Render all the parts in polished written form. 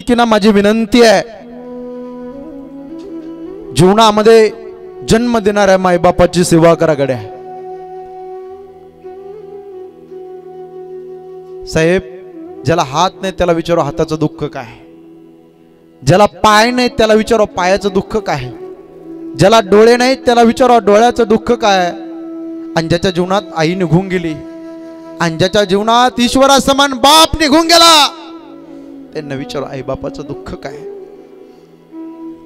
शिक्षिकेना माझी विनंती आहे, जीवनामध्ये जन्म देणाऱ्या मायबापाची सेवा करा गड्या. साहेब, ज्याला हात नाही त्याला विचारो हाताचं दुःख काय, ज्याला पाय नाही त्याला विचारो पायाचं दुःख काय, ज्याला डोळे नाहीत त्याला विचारो डोळ्याचं दुःख काय. आणि ज्याच्या जीवनात आई निघून गेली आणि ज्याच्या जीवनात ईश्वरासमान बाप निघून गेला त्यांना विचारो आई बापाचं दुःख काय.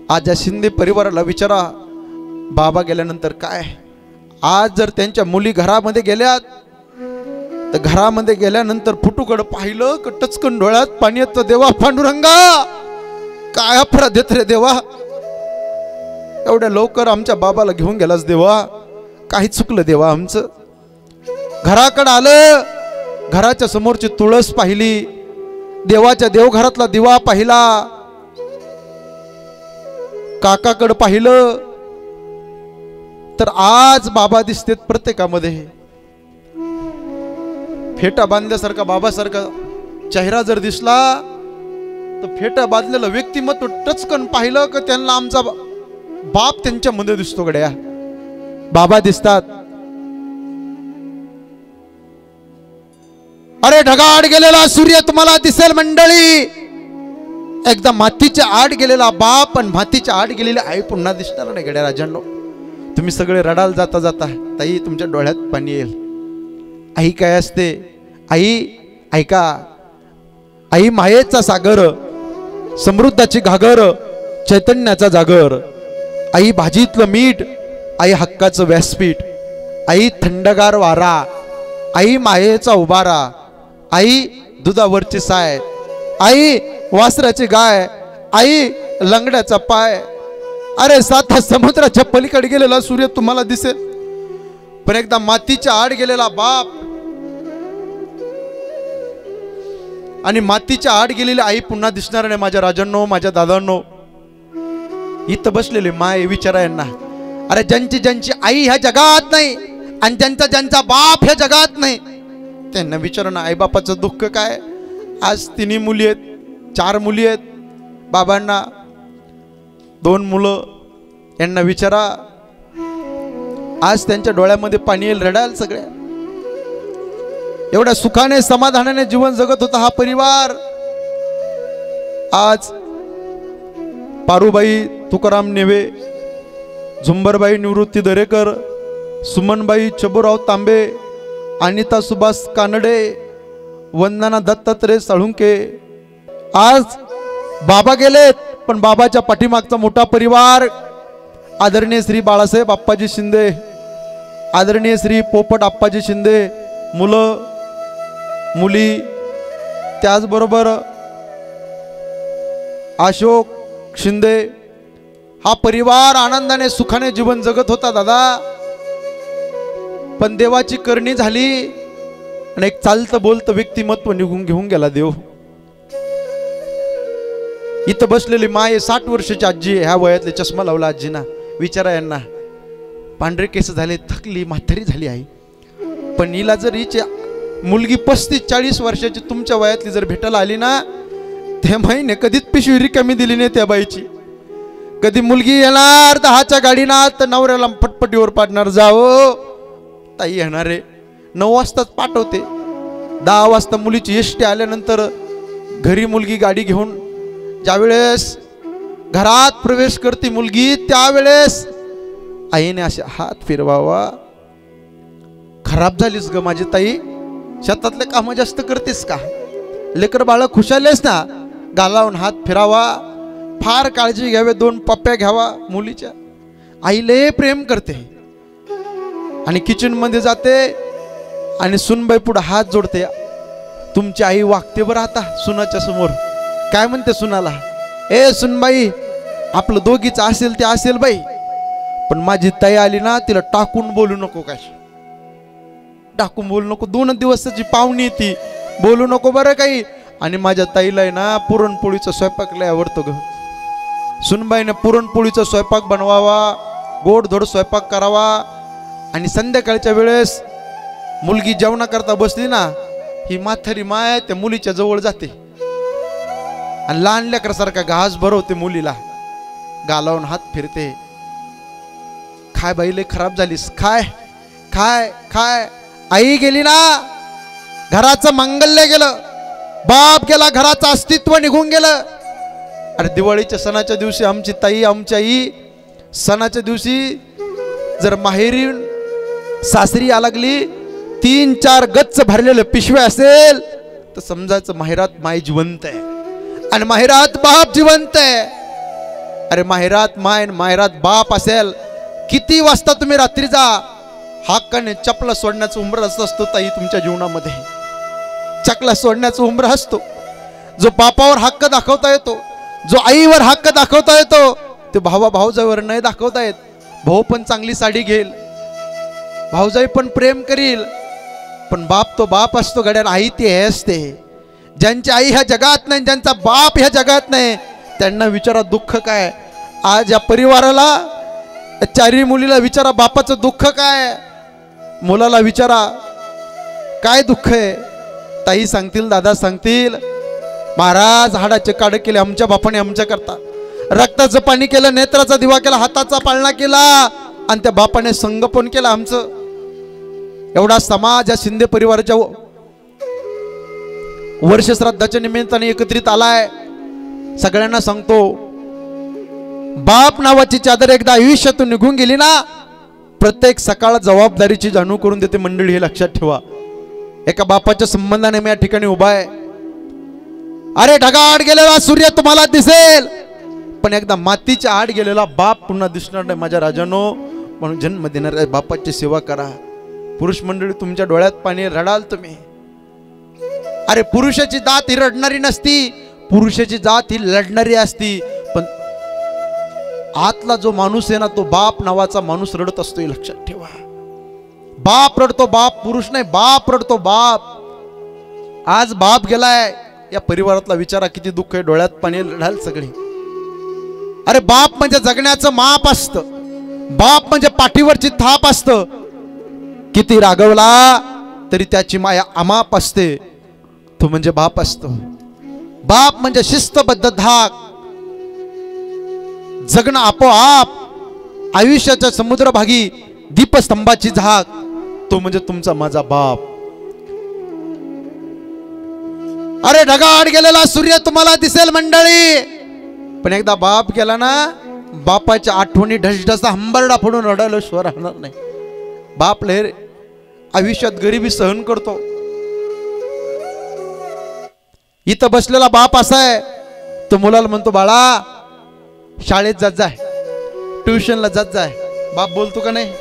आज या शिंदे परिवाराला विचारा बाबा गेल्यानंतर काय. आज जर त्यांच्या मुली घरामध्ये गेल्यात तर घरामध्ये गेल्यानंतर फुटूकडे पाहिलं की टचकन डोळ्यात पाणी येतं. देवा पांडुरंगा, काय अपराध देत रे देवा, एवढ्या लवकर आमच्या बाबाला घेऊन गेलास देवा, काही चुकलं देवा आमचं. घराकडे आलं, घराच्या समोरची तुळस पाहिली, देवाच्या देवघरातला दिवा पाहिला, काकाकडे पाहिलं तर आज बाबा दिसतेत प्रत्येकामध्ये. फेटा बांधल्यासारखा बाबासारखा चेहरा जर दिसला तर फेटा बांधलेलं व्यक्तिमत्व टचकन पाहिलं की त्यांना आमचा बाप त्यांच्या मध्ये दिसतो गड्या. बाबा दिसतात. अरे ढगाआड गेलेला सूर्य तुम्हाला दिसेल मंडळी, एकदा मातीच्या आड गेलेला बाप आणि मातीच्या आड गेलेली आई पुन्हा दिसणार नाही गड्या राजांनो. तुम्ही सगळे रडाल जाता जाता, ताई तुमच्या डोळ्यात पाणी येईल. आई काय असते? आई ऐका, आई मायेचा सागर, समृद्धाची घागर, चैतन्याचा जागर. आई भाजीतलं मीठ, आई हक्काचं व्यासपीठ, आई थंडगार वारा, आई मायेचा उबारा, आई दुधावरची साय, आई वासराची गाय, आई लंगड्याचा पाय. अरे साता समुद्राच्या पलीकडे गेलेला सूर्य तुम्हाला दिसेल, पण एकदा मातीच्या आड गेलेला बाप आणि मातीच्या आड गेलेली आई पुन्हा दिसणार नाही. माझ्या राजांनो, माझ्या दादांनो, इथं बसलेले माय विचारा यांना. अरे ज्यांची ज्यांची आई ह्या जगात नाही आणि ज्यांचा ज्यांचा बाप ह्या जगात नाही त्यांना विचारा ना आई बापाचं दुःख काय. आज 3 मुली आहेत, 4 मुली आहेत बाबांना, 2 मुलं. यांना विचारा, आज त्यांच्या डोळ्यामध्ये पाणी येईल, रडाल सगळ्या. एवढ्या सुखाने समाधानाने जीवन जगत होता हा परिवार. आज पारूबाई तुकाराम नेवे, झुंबरबाई निवृत्ती दरेकर, सुमनबाई चबुराव तांबे, अनिता सुभाष कानडे, वंदना दत्तात्रय साळुंके. आज बाबा गेलेत, पण बाबाच्या पाठीमागचा मोठा परिवार आदरणीय श्री बाळासाहेब आप्पाजी शिंदे, आदरणीय श्री पोपट आप्पाजी शिंदे, मुलं मुली, त्याचबरोबर अशोक शिंदे. हा परिवार आनंदाने सुखाने जीवन जगत होता दादा. पण देवाची करणी झाली आणि एक चालतं बोलतं व्यक्तिमत्व निघून घेऊन गेला देव. इथं बसलेली माय 60 वर्षाची आजी, ह्या वयातले चष्मा लावला आजीना. विचारा यांना, पांढरे केस झाले, थकली, म्हातारी झाली आई. पण हिला जर हिची मुलगी 35-40 वर्षाची तुमच्या वयातली जर भेटायला आली ना, त्या माईने कधीच पिशवी रिकामी दिली नाही त्या बाईची. कधी मुलगी येणार 10च्या गाडीना तर नवऱ्याला फटफटीवर पाडणार, जाओ ताई येणार आहे, 9 वाजताच पाठवते. 10 वाजता मुलीची एसटी आल्यानंतर घरी मुलगी गाडी घेऊन ज्यावेळेस घरात प्रवेश करते मुलगी, त्यावेळेस आईने असे हात फिरवावा. खराब झालीस ग माझी ताई, शेतातले काम जास्त करतेस का, लेकर बाळ खुशालेस ना, गालावून हात फिरावा. फार काळजी घ्यावे, 2 पप्प्या घ्यावा मुलीच्या. आई लय प्रेम करते आणि किचन मध्ये जाते आणि सुनबाई पुढे हात जोडते. तुमची आई वागते बरं आता सुनाच्या समोर. काय म्हणते सुनाला, ए सुनबाई, आपलं दोघीचं असेल ते असेल बाई, पण माझी ताई आली ना तिला टाकून बोलू नको, काय टाकून बोलू नको. 2 दिवसाची पाहुणी ती, बोलू नको बरं काही. आणि माझ्या ताईला आहे ना पुरणपोळीचा स्वयंपाक लय आवडतो ग. सुनबाईने पुरणपोळीचा स्वयंपाक बनवावा, गोडधोड स्वयंपाक करावा. आणि संध्याकाळच्या वेळेस मुलगी जेवणा करता बसली ना, ही म्हातारी माय त्या मुलीच्या जवळ जाते आणि लहान लेकरासारखा घास भरवते मुलीला, गालावून हात फिरते. काय बाई लय खराब झालीस, काय काय काय. आई गेली ना, घराचं मंगल्य गेलं, बाप गेला, घराचं अस्तित्व निघून गेलं. अरे दिवाळीच्या सणाच्या दिवशी आमची ताई, आमची आई सणाच्या दिवशी जर माहेरी सासरी या लागली, 3-4 गच्च भरलेलं पिशव्या असेल तर समजायचं माहेरात माय जिवंत आहे आणि माहेरात बाप जिवंत आहे. अरे माहेरात माय, माहेरात बाप असेल, किती वाजता तुम्ही रात्री जा, हक्काने चपला सोडण्याचं उंबर असतो ताई तुमच्या जीवनामध्ये. चकला सोडण्याचा उंबर असतो. जो बापावर हक्क दाखवता येतो, जो आईवर हक्क दाखवता येतो, ते भावाजाईवर नाही दाखवता येत. भाऊ पण चांगली साडी घेईल, भाऊजाई पण प्रेम करील, पण बाप तो बाप असतो गड्या. आई ती हे असते. ज्यांची आई ह्या जगात नाही, ज्यांचा बाप ह्या जगात नाही, त्यांना विचारा दुःख काय. आज या परिवाराला, 4 मुलीला विचारा बापाचं दुःख काय, मुलाला विचारा काय दुःख आहे. ताई सांगतील, दादा सांगतील, महाराज हाडाचे काढ केले आमच्या बापाने आमच्या करता, रक्ताचं पाणी केलं, नेत्राचा दिवा केला, हाताचा पाळणा केला, आणि त्या बापाने संगोपन केलं आमचं. एवढा समाज या शिंदे परिवाराच्या वर्ष श्राद्धाच्या निमित्ताने एकत्रित आलाय. सगळ्यांना सांगतो, बाप नावाची चादर एकदा आयुष्यातून निघून गेली ना, प्रत्येक सकाळ जबाबदारीची जाणीव करून देते. मंडळी हे लक्षात ठेवा. एका बापाच्या संबंधाने मी या ठिकाणी उभा आहे. अरे ढगाआड गेलेला सूर्य तुम्हाला दिसेल, पण एकदा मातीच्या आड गेलेला बाप पुन्हा दिसणार नाही माझ्या राजानो. म्हणून जन्म देणाऱ्या बापाची सेवा करा. पुरुष मंडळी, तुमच्या डोळ्यात पाणी रडाल तुम्ही. अरे पुरुषाची जात ही रडणारी नसती, पुरुषाची जात ही लढणारी असती. पण आतला जो माणूस आहे ना, तो बाप नावाचा माणूस रडत असतो, हे लक्षात ठेवा. बाप रडतो, बाप, पुरुष नाही, बाप रडतो, बाप. आज बाप गेलाय, या परिवारातला विचारा किती दुःख आहे. डोळ्यात पाणी रडाल सगळे. अरे बाप म्हणजे जगण्याचं माप असतं, बाप म्हणजे पाठीवरची थाप असतं. किती रागवला तरी त्याची माया अमाप असते. तो म्हणजे बाप असतो. बाप म्हणजे शिस्तबद्ध धाक, जगणं आपोआप, आयुष्याच्या समुद्रभागी दीपस्तंभाची झाक. तो म्हणजे तुमचा माझा बाप. अरे ढगाआड गेलेला सूर्य तुम्हाला दिसेल मंडळी, पण एकदा बाप गेला ना, बापाच्या आठवणी ढसढसा हंबरडा फोडून रडायला स्वर राहणार नाही. बाप लहर आयुष्यात गरिबी सहन करतो. इथं बसलेला बाप असा आहे, तो मुलाला म्हणतो, बाळा शाळेत जात जाय, ट्युशनला जात जाय. बाप बोलतो का नाही?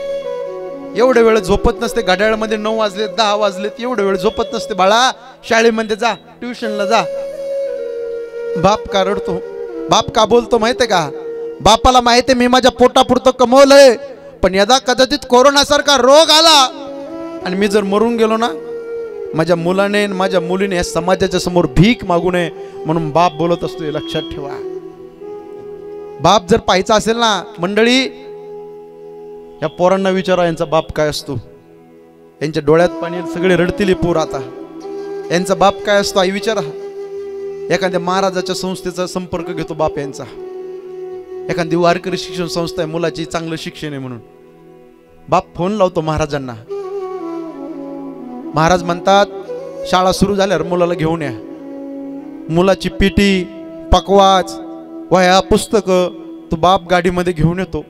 एवढे वेळ झोपत नसते. घड्याळमध्ये 9 वाजलेत, 10 वाजलेत, एवढे वेळ झोपत नसते. बाळा शाळेमध्ये जा, ट्युशनला जा. बाप का रडतो? बाप का बोलतो माहितीये का? बापाला माहिती मी माझ्या पोटापुरतं कमवलंय, पण यदा कदाचित कोरोनासारखा रोग आला आणि मी जर मरून गेलो ना, माझ्या मुलाने माझ्या मुलीने या समाजाच्या समोर भीक मागू नये म्हणून बाप बोलत असतो, हे लक्षात ठेवा. बाप जर पाहायचा असेल ना मंडळी, या पोरांना विचारा यांचा बाप काय असतो. यांच्या डोळ्यात पाणी, सगळे रडतील पोर आता. यांचा बाप काय असतो आई विचारा. एखाद्या महाराजाच्या संस्थेचा संपर्क घेतो बाप यांचा. एखादी वारकरी शिक्षण संस्था आहे, मुलाची चांगलं शिक्षण आहे म्हणून बाप फोन लावतो महाराजांना. महाराज म्हणतात शाळा सुरू झाल्यावर मुलाला घेऊन या. मुलाची पेटी, पकवाच, वह्या, पुस्तकं तो बाप गाडीमध्ये घेऊन येतो.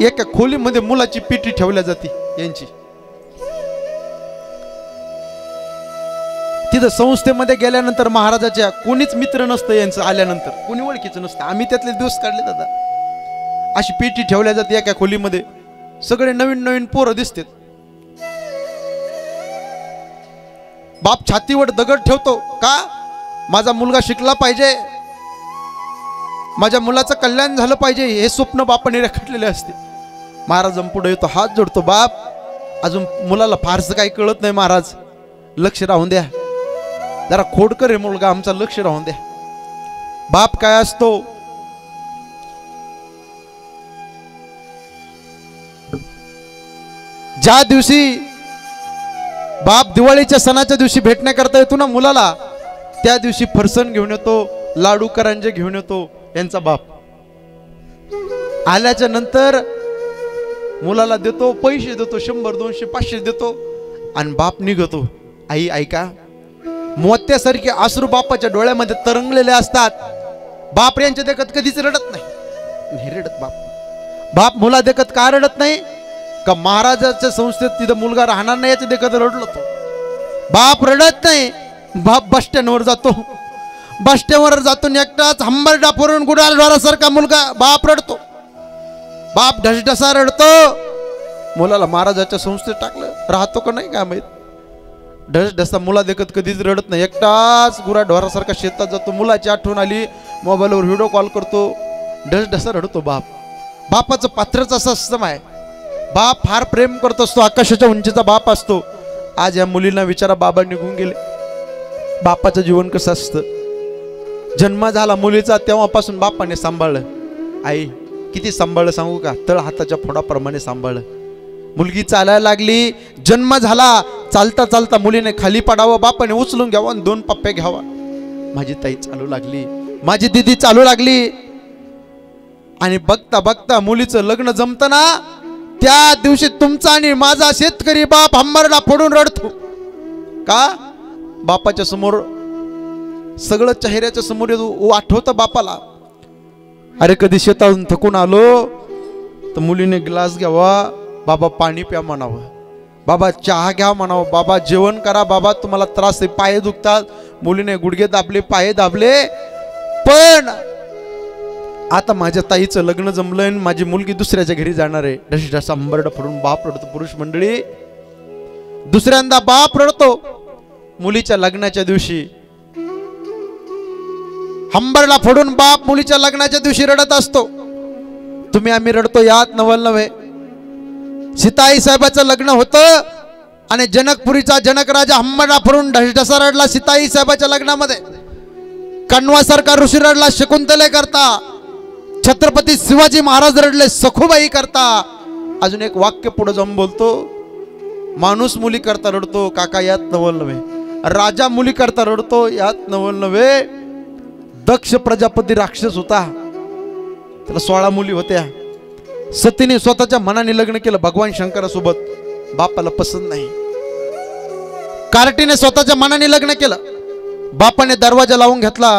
एका खोलीमध्ये मुलाची पेटी ठेवल्या जाते यांची. तिथं संस्थेमध्ये गेल्यानंतर महाराजाच्या कोणीच मित्र नसतं यांचं. आल्यानंतर कोणी ओळखीचं नसतं. आम्ही त्यातले दिवस काढले दादा. अशी पेटी ठेवल्या जाते एका खोलीमध्ये. सगळे नवीन नवीन पोरं दिसतात. बाप छातीवर दगड ठेवतो का? माझा मुलगा शिकला पाहिजे, माझ्या मुलाचं कल्याण झालं पाहिजे, हे स्वप्न बापाने रेखाटलेले असते. महाराजांपुढे येतो, हात जोडतो. बाप अजून मुलाला फारसं काही कळत नाही महाराज, लक्ष राहून द्या, जरा खोडकर आहे मुलगा आमचा, लक्ष राहून द्या. बाप काय असतो? ज्या दिवशी बाप दिवाळीच्या सणाच्या दिवशी भेटण्याकरता येतो ना मुलाला, त्या दिवशी फरसन घेऊन येतो, लाडू करंजे घेऊन येतो यांचा बाप. आल्याच्या नंतर मुलाला देतो, पैसे देतो, 100 200 500 देतो आणि बाप निघतो. आई ऐका, मोत्यासारखे अश्रू बापाच्या डोळ्यामध्ये तरंगलेले असतात. बाप यांच्या देखत कधीच रडत नाही रडत. बाप मुला देखत का रडत नाही? का महाराजाच्या संस्थेत तिथं मुलगा राहणार नाही याच्या देखत रडलो तो. बाप रडत नाही. बाप बस स्टँडवर जातो, बस स्टँडवर जातो एकटाच हंबरडा फोडून गुढाढोरासारखा मुलगा बाप रडतो. बाप ढसढसा रडतो. मुलाला महाराजाच्या संस्थेत टाकलं, राहतो का नाही काय माहित. ढसढसा मुला देखत कधीच रडत नाही, एकटाच गुढाढोरासारखा शेतात जातो. मुलाची आठवण आली, मोबाईलवर व्हिडिओ कॉल करतो, ढसढसा रडतो बाप. बापाचं पात्रच असं असतं आहे. बाप फार प्रेम करत असतो, आकाशाच्या उंचीचा बाप असतो. आज या मुलींना विचारा, बाबा निघून गेले, बापाचं जीवन कसं असतं. जन्म झाला मुलीचा तेव्हापासून बापाने सांभाळलं. आई किती सांभाळलं सांगू का? तळ हाताच्या फोडाप्रमाणे सांभाळलं. मुलगी चालायला लागली, जन्म झाला, चालता चालता मुलीने खाली पडावं, बापाने उचलून घ्यावं आणि 2 पप्पे घ्यावा. माझी ताई चालू लागली, माझी दिदी चालू लागली. आणि बघता बघता मुलीचं लग्न जमतं ना, त्या दिवशी तुमचा आणि माझा शेतकरी बाप हंबरडा फोडून रडतो. का? बापाच्या समोर सगळं चेहऱ्याच्या समोर आठवतं बापाला. अरे कधी शेतातून थकून आलो तर मुलीने ग्लास घ्यावा, बाबा पाणी प्या म्हणावं, बाबा चहा घ्या म्हणावं, बाबा जेवण करा, बाबा तुम्हाला त्रास आहे, पाय दुखतात. मुलीने गुडघे दाबले, पाय दाबले. पण आता माझ्या ताईचं लग्न जमलंय, माझी मुलगी दुसऱ्याच्या घरी जाणार आहे. ढसढसा हंबरडा फोडून बाप रडतो. पुरुष मंडळी, दुसऱ्यांदा बाप रडतो. मुलीच्या लग्नाच्या दिवशी हंबरडा फोडून बाप मुलीच्या लग्नाच्या दिवशी रडत असतो. तुम्ही आम्ही रडतो यात नवल नव्हे. सीताई साहेबाचं लग्न होतं आणि जनकपुरीचा जनक राजा हंबरडा फोडून ढसढसा रडला सीताई साहेबाच्या लग्नामध्ये. कण्वासारखा ऋषी रडला शकुंतले करता. छत्रपती शिवाजी महाराज रडले सखुबाई करता. अजून एक वाक्य पुढे जाऊन बोलतो, माणूस मुली करता रडतो, काका यात नवल नव्हे. राजा मुली करता रडतो, यात नवल नव्हे. दक्ष प्रजापती राक्षस होता, त्याला 16 मुली होत्या. सतीने स्वतःच्या मनाने लग्न केलं भगवान शंकरासोबत. बापाला पसंत नाही. कार्टीने स्वतःच्या मनाने लग्न केलं. बापाने दरवाजा लावून घेतला.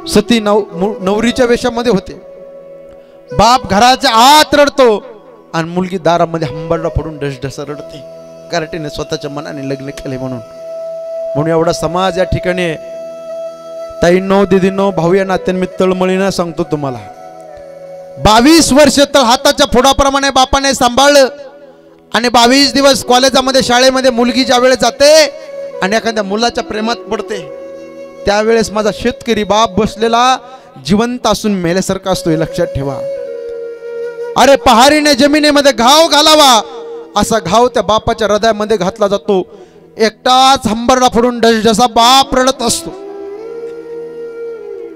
सती नवरीच्या वेशामध्ये होते. बाप घराच्या आत रडतो आणि मुलगी दारामध्ये हंबरडा फोडून ढसढसा रडते. कार्टीने स्वतःच्या मनाने लग्न केले म्हणून. म्हणून एवढा समाज या ठिकाणी, ताईंनो दिदींनो भाऊ या नात्याने मी तळमळीनं सांगतो तुम्हाला, 22 वर्ष तर हाताच्या फोडाप्रमाणे बापाने सांभाळलं. आणि 22 दिवस कॉलेजामध्ये शाळेमध्ये मुलगी ज्या वेळेस जाते आणि एखाद्या मुलाच्या प्रेमात पडते, त्यावेळेस माझा शेतकरी बाप बसलेला जिवंत असून मेल्यासारखा असतो, हे लक्षात ठेवा. अरे पहारीने जमिनीमध्ये घाव घालावा असा घाव त्या बापाच्या हृदयामध्ये घातला जातो. एकटाच हंबरडा फोडून ढसढसा बाप रडत असतो.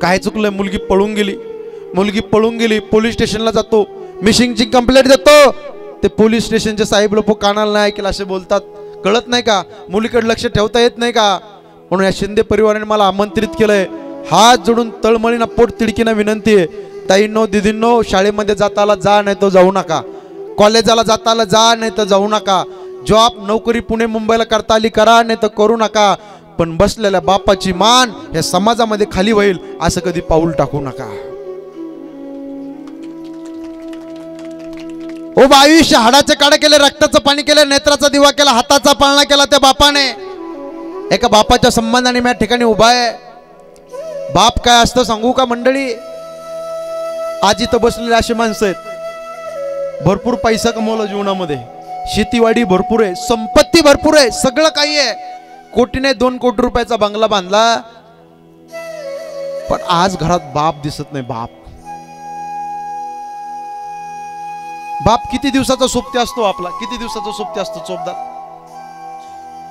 काय चुकलंय? मुलगी पळून गेली. मुलगी पळून गेली, पोलीस स्टेशनला जातो, मिसिंगची कंप्लेंट देतो. ते पोलीस स्टेशनचे साहेब लोक कानाला नाही ऐकलं असे बोलतात. कळत नाही का? मुलीकडे लक्ष ठेवता येत नाही का? म्हणून या शिंदे परिवाराने मला आमंत्रित केलंय. हात जोडून तळमळीना पोट तिडकीनं विनंती आहे, ताईंनो दिदींनो, शाळेमध्ये जाताला जा नाही तर जाऊ नका. कॉलेजाला जाताला जा नाही तर जाऊ नका. जॉब नोकरी पुणे मुंबईला करता आली करा नाही तर करू नका. पण बसलेल्या बापाची मान या समाजामध्ये खाली होईल असं कधी पाऊल टाकू नका. ओ आयुष्य हाडाचे काढे केले, रक्ताचं पाणी केलं, नेत्राचा दिवा केला, हाताचा पाळणा केला त्या बापाने. एका बापाच्या संबंधाने मी या ठिकाणी उभा आहे. बाप काय असतं सांगू का मंडळी? आज इथं बसलेले अशी माणसं आहेत, भरपूर पैसा कमवला जीवनामध्ये, शेतीवाडी भरपूर आहे, संपत्ती भरपूर आहे, सगळं काही आहे. कोटीने 2 कोटी रुपयाचा बंगला बांधला, पण आज घरात बाप दिसत नाही. बाप किती दिवसाचा सोबती असतो आपला, किती दिवसाचा सोबती असतो चोपदार.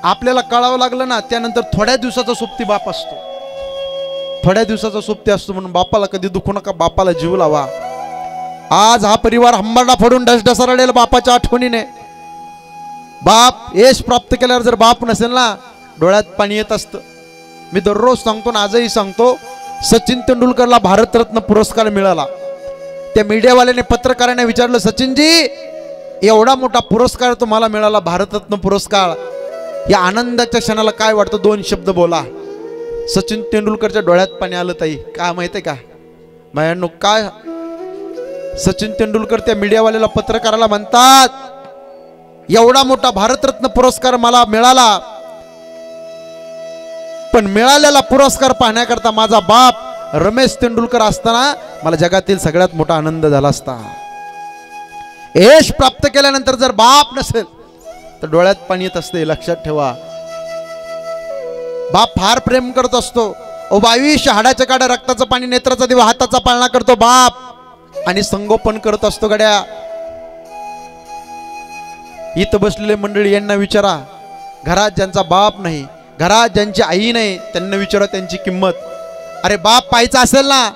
आपल्याला कळावं लागलं ना, त्यानंतर थोड्या दिवसाचा सोबती बाप असतो, थोड्या दिवसाचा सोबती असतो. म्हणून बापाला कधी दुखू नका, बापाला जीव लावा. आज हा परिवार हंबरडा फोडून ढसढसा रडेल बापाच्या आठवणीने. बाप यश प्राप्त केल्यावर जर बाप नसेल ना, डोळ्यात पाणी येत असतं. मी दररोज सांगतो ना, आजही सांगतो, सचिन तेंडुलकरला भारतरत्न पुरस्कार मिळाला. त्या मीडियावाल्याने पत्रकाराने विचारलं, सचिनजी एवढा मोठा पुरस्कार तुम्हाला मिळाला, भारतरत्न पुरस्कार, या आनंदाच्या क्षणाला काय वाटतं? 2 शब्द बोला. सचिन तेंडुलकरच्या डोळ्यात पाणी आलं. ताई काय माहितीये का माझ्यानो, काय सचिन तेंडुलकर त्या मीडियावाल्याला पत्रकाराला म्हणतात, एवढा मोठा भारतरत्न पुरस्कार मला मिळाला, पण मिळालेला पुरस्कार पाहण्याकरता माझा बाप रमेश तेंडुलकर असताना मला जगातील सगळ्यात मोठा आनंद झाला असता. यश प्राप्त केल्यानंतर जर बाप नसेल तर डोळ्यात पाणी येत असते, लक्षात ठेवा. बाप फार प्रेम करत असतो. ओ 22 हाडाच्या काड्या, रक्ताचं पाणी, नेत्राचा दिवा, हाताचा पाळणा करतो बाप, आणि संगोपन करत असतो. गड्या इथं बसलेले मंडळी यांना विचारा, घरात ज्यांचा बाप नाही, घरात ज्यांची आई नाही, त्यांना विचारा त्यांची किंमत. अरे बाप पाहायचा असेल ना